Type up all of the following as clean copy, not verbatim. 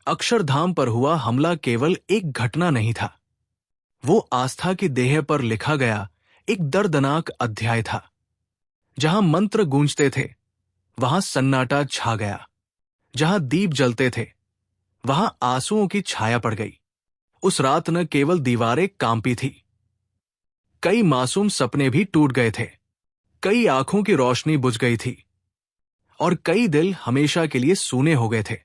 अक्षरधाम पर हुआ हमला केवल एक घटना नहीं था, वो आस्था की देह पर लिखा गया एक दर्दनाक अध्याय था। जहां मंत्र गूंजते थे वहां सन्नाटा छा गया, जहां दीप जलते थे वहां आंसुओं की छाया पड़ गई। उस रात न केवल दीवारें कांपी थी, कई मासूम सपने भी टूट गए थे, कई आंखों की रोशनी बुझ गई थी और कई दिल हमेशा के लिए सूने हो गए थे।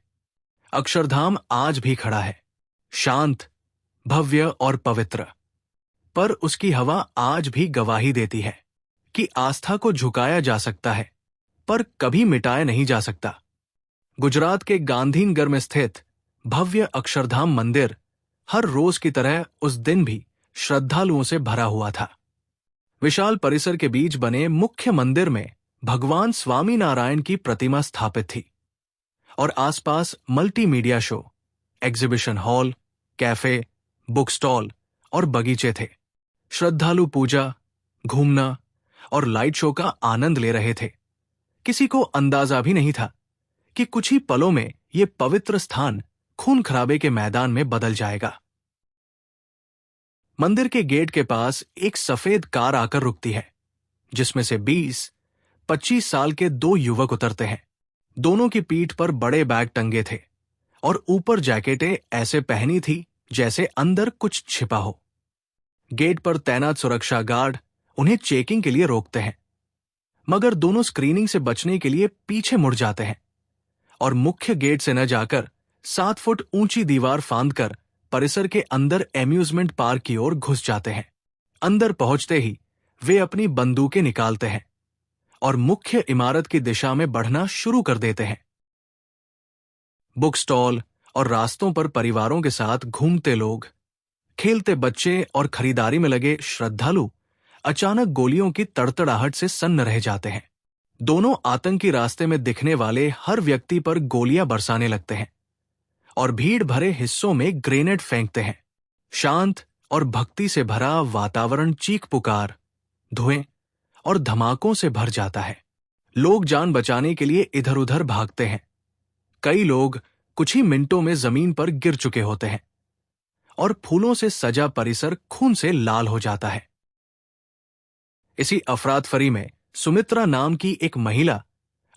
अक्षरधाम आज भी खड़ा है, शांत, भव्य और पवित्र, पर उसकी हवा आज भी गवाही देती है कि आस्था को झुकाया जा सकता है पर कभी मिटाया नहीं जा सकता। गुजरात के गांधीनगर में स्थित भव्य अक्षरधाम मंदिर हर रोज की तरह उस दिन भी श्रद्धालुओं से भरा हुआ था। विशाल परिसर के बीच बने मुख्य मंदिर में भगवान स्वामी नारायण की प्रतिमा स्थापित थी और आसपास multimedia show, exhibition hall, cafe, book stall और बगीचे थे। श्रद्धालु पूजा, घूमना और लाइट शो का आनंद ले रहे थे। किसी को अंदाजा भी नहीं था कि कुछ ही पलों में ये पवित्र स्थान खून खराबे के मैदान में बदल जाएगा। मंदिर के गेट के पास एक सफेद कार आकर रुकती है, जिसमें से 20-25 साल के दो युवक उतरते हैं। दोनों की पीठ पर बड़े बैग टंगे थे और ऊपर जैकेटें ऐसे पहनी थी जैसे अंदर कुछ छिपा हो। गेट पर तैनात सुरक्षा गार्ड उन्हें चेकिंग के लिए रोकते हैं, मगर दोनों स्क्रीनिंग से बचने के लिए पीछे मुड़ जाते हैं और मुख्य गेट से न जाकर 7 फुट ऊंची दीवार फांदकर परिसर के अंदर एम्यूजमेंट पार्क की ओर घुस जाते हैं। अंदर पहुंचते ही वे अपनी बंदूकें निकालते हैं और मुख्य इमारत की दिशा में बढ़ना शुरू कर देते हैं। बुक स्टॉल और रास्तों पर परिवारों के साथ घूमते लोग, खेलते बच्चे और खरीदारी में लगे श्रद्धालु अचानक गोलियों की तड़तड़ाहट से सन्न रह जाते हैं। दोनों आतंकी रास्ते में दिखने वाले हर व्यक्ति पर गोलियां बरसाने लगते हैं और भीड़ भरे हिस्सों में ग्रेनेड फेंकते हैं। शांत और भक्ति से भरा वातावरण चीख पुकार, धुएं और धमाकों से भर जाता है। लोग जान बचाने के लिए इधर उधर भागते हैं। कई लोग कुछ ही मिनटों में जमीन पर गिर चुके होते हैं और फूलों से सजा परिसर खून से लाल हो जाता है। इसी अफरातफरी में सुमित्रा नाम की एक महिला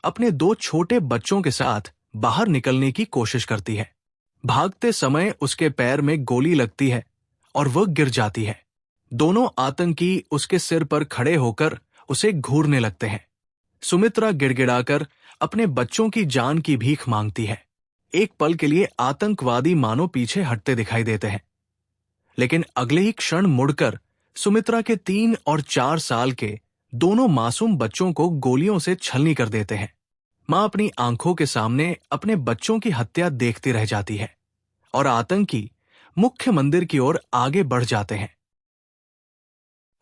अपने 2 छोटे बच्चों के साथ बाहर निकलने की कोशिश करती है। भागते समय उसके पैर में गोली लगती है और वह गिर जाती है। दोनों आतंकी उसके सिर पर खड़े होकर उसे घूरने लगते हैं। सुमित्रा गिड़गिड़ाकर अपने बच्चों की जान की भीख मांगती है। एक पल के लिए आतंकवादी मानो पीछे हटते दिखाई देते हैं, लेकिन अगले ही क्षण मुड़कर सुमित्रा के 3 और 4 साल के दोनों मासूम बच्चों को गोलियों से छलनी कर देते हैं। मां अपनी आंखों के सामने अपने बच्चों की हत्या देखती रह जाती है और आतंकी मुख्य मंदिर की ओर आगे बढ़ जाते हैं।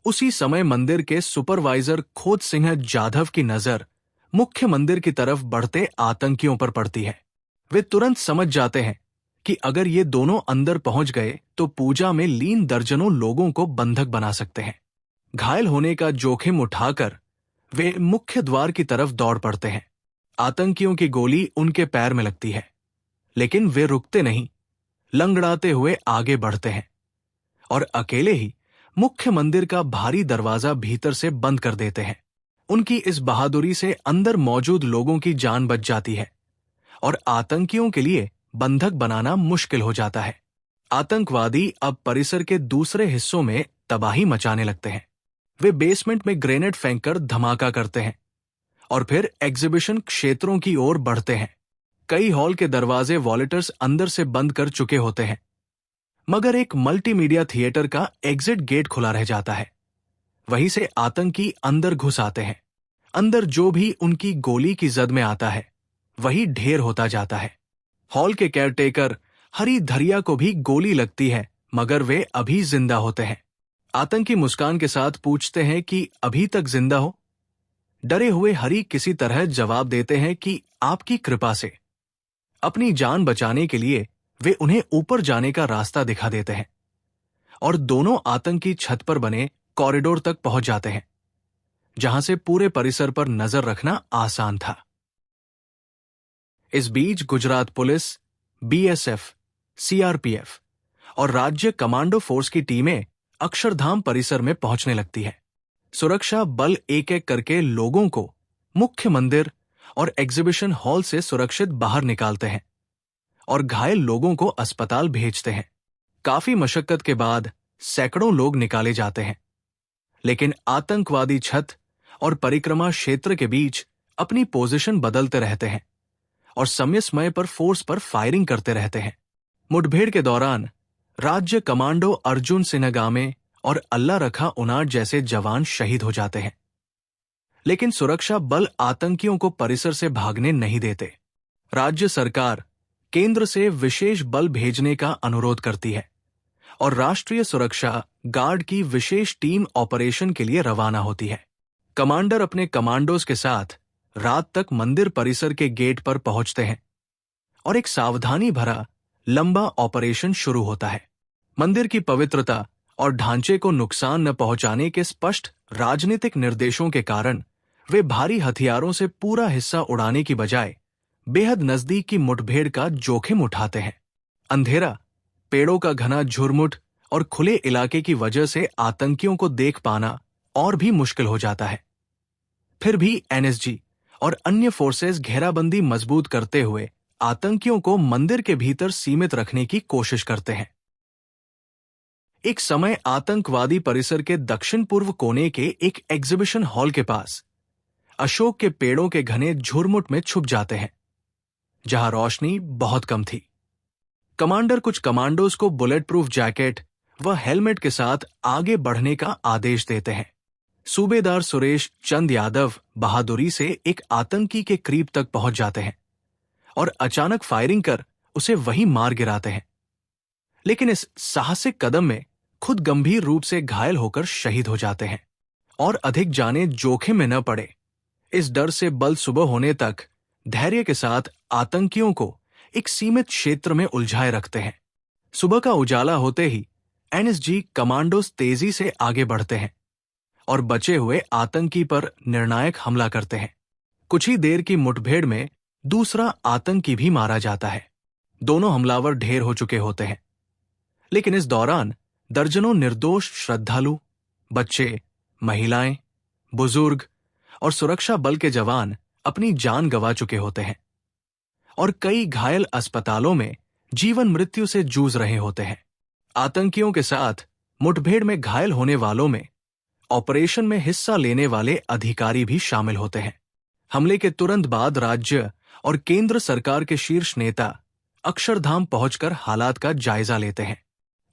उसी समय मंदिर के सुपरवाइजर खोद सिंह जाधव की नजर मुख्य मंदिर की तरफ बढ़ते आतंकियों पर पड़ती है। वे तुरंत समझ जाते हैं कि अगर ये दोनों अंदर पहुंच गए तो पूजा में लीन दर्जनों लोगों को बंधक बना सकते हैं। घायल होने का जोखिम उठाकर वे मुख्य द्वार की तरफ दौड़ पड़ते हैं। आतंकियों की गोली उनके पैर में लगती है, लेकिन वे रुकते नहीं, लंगड़ाते हुए आगे बढ़ते हैं और अकेले ही मुख्य मंदिर का भारी दरवाजा भीतर से बंद कर देते हैं। उनकी इस बहादुरी से अंदर मौजूद लोगों की जान बच जाती है और आतंकियों के लिए बंधक बनाना मुश्किल हो जाता है। आतंकवादी अब परिसर के दूसरे हिस्सों में तबाही मचाने लगते हैं। वे बेसमेंट में ग्रेनेड फेंककर धमाका करते हैं और फिर एग्जीबिशन क्षेत्रों की ओर बढ़ते हैं। कई हॉल के दरवाजे वॉलेटर्स अंदर से बंद कर चुके होते हैं, मगर एक मल्टीमीडिया थिएटर का एग्जिट गेट खुला रह जाता है। वहीं से आतंकी अंदर घुस आते हैं। अंदर जो भी उनकी गोली की जद में आता है वही ढेर होता जाता है। हॉल के केयरटेकर हरी धरिया को भी गोली लगती है, मगर वे अभी जिंदा होते हैं। आतंकी मुस्कान के साथ पूछते हैं कि अभी तक जिंदा हो। डरे हुए हरी किसी तरह जवाब देते हैं कि आपकी कृपा से। अपनी जान बचाने के लिए वे उन्हें ऊपर जाने का रास्ता दिखा देते हैं और दोनों आतंकी छत पर बने कॉरिडोर तक पहुंच जाते हैं, जहां से पूरे परिसर पर नजर रखना आसान था। इस बीच गुजरात पुलिस, बीएसएफ, सीआरपीएफ और राज्य कमांडो फोर्स की टीमें अक्षरधाम परिसर में पहुंचने लगती है। सुरक्षा बल एक एक करके लोगों को मुख्य मंदिर और एग्जीबिशन हॉल से सुरक्षित बाहर निकालते हैं और घायल लोगों को अस्पताल भेजते हैं। काफी मशक्कत के बाद सैकड़ों लोग निकाले जाते हैं, लेकिन आतंकवादी छत और परिक्रमा क्षेत्र के बीच अपनी पोजीशन बदलते रहते हैं और समय समय पर फोर्स पर फायरिंग करते रहते हैं। मुठभेड़ के दौरान राज्य कमांडो अर्जुन सिन्हगामे और अल्लाह रखा उनाट जैसे जवान शहीद हो जाते हैं, लेकिन सुरक्षा बल आतंकियों को परिसर से भागने नहीं देते। राज्य सरकार केंद्र से विशेष बल भेजने का अनुरोध करती है और राष्ट्रीय सुरक्षा गार्ड की विशेष टीम ऑपरेशन के लिए रवाना होती है। कमांडर अपने कमांडोज के साथ रात तक मंदिर परिसर के गेट पर पहुंचते हैं और एक सावधानी भरा लंबा ऑपरेशन शुरू होता है। मंदिर की पवित्रता और ढांचे को नुकसान न पहुंचाने के स्पष्ट राजनीतिक निर्देशों के कारण वे भारी हथियारों से पूरा हिस्सा उड़ाने की बजाय बेहद नजदीक की मुठभेड़ का जोखिम उठाते हैं। अंधेरा, पेड़ों का घना झुरमुट और खुले इलाके की वजह से आतंकियों को देख पाना और भी मुश्किल हो जाता है। फिर भी एनएसजी और अन्य फोर्सेस घेराबंदी मजबूत करते हुए आतंकियों को मंदिर के भीतर सीमित रखने की कोशिश करते हैं। एक समय आतंकवादी परिसर के दक्षिण पूर्व कोने के एक एग्जीबिशन हॉल के पास अशोक के पेड़ों के घने झुरमुट में छुप जाते हैं, जहां रोशनी बहुत कम थी। कमांडर कुछ कमांडोज को बुलेट प्रूफ जैकेट व हेलमेट के साथ आगे बढ़ने का आदेश देते हैं। सूबेदार सुरेश चंद यादव बहादुरी से एक आतंकी के करीब तक पहुंच जाते हैं और अचानक फायरिंग कर उसे वहीं मार गिराते हैं, लेकिन इस साहसिक कदम में खुद गंभीर रूप से घायल होकर शहीद हो जाते हैं और अधिक जाने जोखिम में न पड़े, इस डर से बल सुबह होने तक धैर्य के साथ आतंकियों को एक सीमित क्षेत्र में उलझाए रखते हैं। सुबह का उजाला होते ही एनएसजी कमांडोज तेजी से आगे बढ़ते हैं और बचे हुए आतंकी पर निर्णायक हमला करते हैं। कुछ ही देर की मुठभेड़ में दूसरा आतंकी भी मारा जाता है। दोनों हमलावर ढेर हो चुके होते हैं, लेकिन इस दौरान दर्जनों निर्दोष श्रद्धालु, बच्चे, महिलाएं, बुजुर्ग और सुरक्षा बल के जवान अपनी जान गंवा चुके होते हैं और कई घायल अस्पतालों में जीवन मृत्यु से जूझ रहे होते हैं। आतंकियों के साथ मुठभेड़ में घायल होने वालों में ऑपरेशन में हिस्सा लेने वाले अधिकारी भी शामिल होते हैं। हमले के तुरंत बाद राज्य और केंद्र सरकार के शीर्ष नेता अक्षरधाम पहुंचकर हालात का जायजा लेते हैं।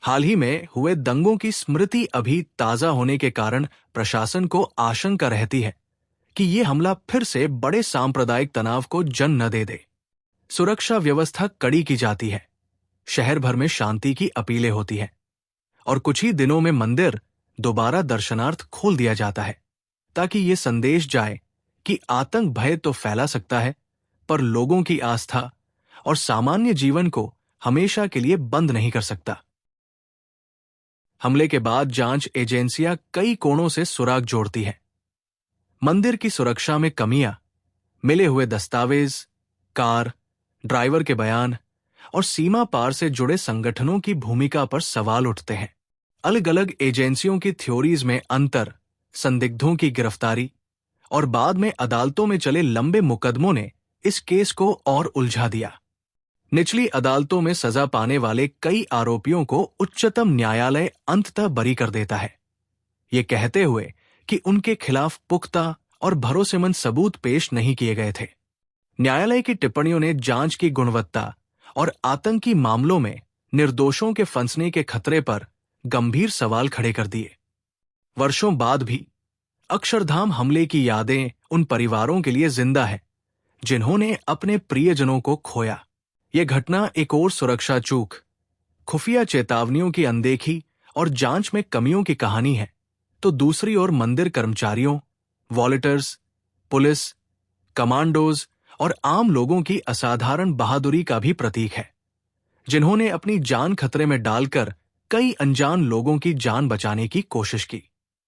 हाल ही में हुए दंगों की स्मृति अभी ताजा होने के कारण प्रशासन को आशंका रहती है कि ये हमला फिर से बड़े सांप्रदायिक तनाव को जन्म न दे दे। सुरक्षा व्यवस्था कड़ी की जाती है, शहर भर में शांति की अपीलें होती हैं और कुछ ही दिनों में मंदिर दोबारा दर्शनार्थ खोल दिया जाता है, ताकि ये संदेश जाए कि आतंक भय तो फैला सकता है, पर लोगों की आस्था और सामान्य जीवन को हमेशा के लिए बंद नहीं कर सकता। हमले के बाद जांच एजेंसियां कई कोणों से सुराग जोड़ती हैं। मंदिर की सुरक्षा में कमियां, मिले हुए दस्तावेज, कार, ड्राइवर के बयान और सीमा पार से जुड़े संगठनों की भूमिका पर सवाल उठते हैं। अलग अलग एजेंसियों की थ्योरीज में अंतर, संदिग्धों की गिरफ्तारी और बाद में अदालतों में चले लंबे मुकदमों ने इस केस को और उलझा दिया। निचली अदालतों में सजा पाने वाले कई आरोपियों को उच्चतम न्यायालय अंततः बरी कर देता है, ये कहते हुए कि उनके खिलाफ पुख्ता और भरोसेमंद सबूत पेश नहीं किए गए थे। न्यायालय की टिप्पणियों ने जांच की गुणवत्ता और आतंकी मामलों में निर्दोषों के फंसने के खतरे पर गंभीर सवाल खड़े कर दिए। वर्षों बाद भी अक्षरधाम हमले की यादें उन परिवारों के लिए जिंदा है जिन्होंने अपने प्रियजनों को खोया। यह घटना एक और सुरक्षा चूक, खुफिया चेतावनियों की अनदेखी और जांच में कमियों की कहानी है, तो दूसरी ओर मंदिर कर्मचारियों, वॉलंटियर्स, पुलिस, कमांडोज और आम लोगों की असाधारण बहादुरी का भी प्रतीक है, जिन्होंने अपनी जान खतरे में डालकर कई अनजान लोगों की जान बचाने की कोशिश की।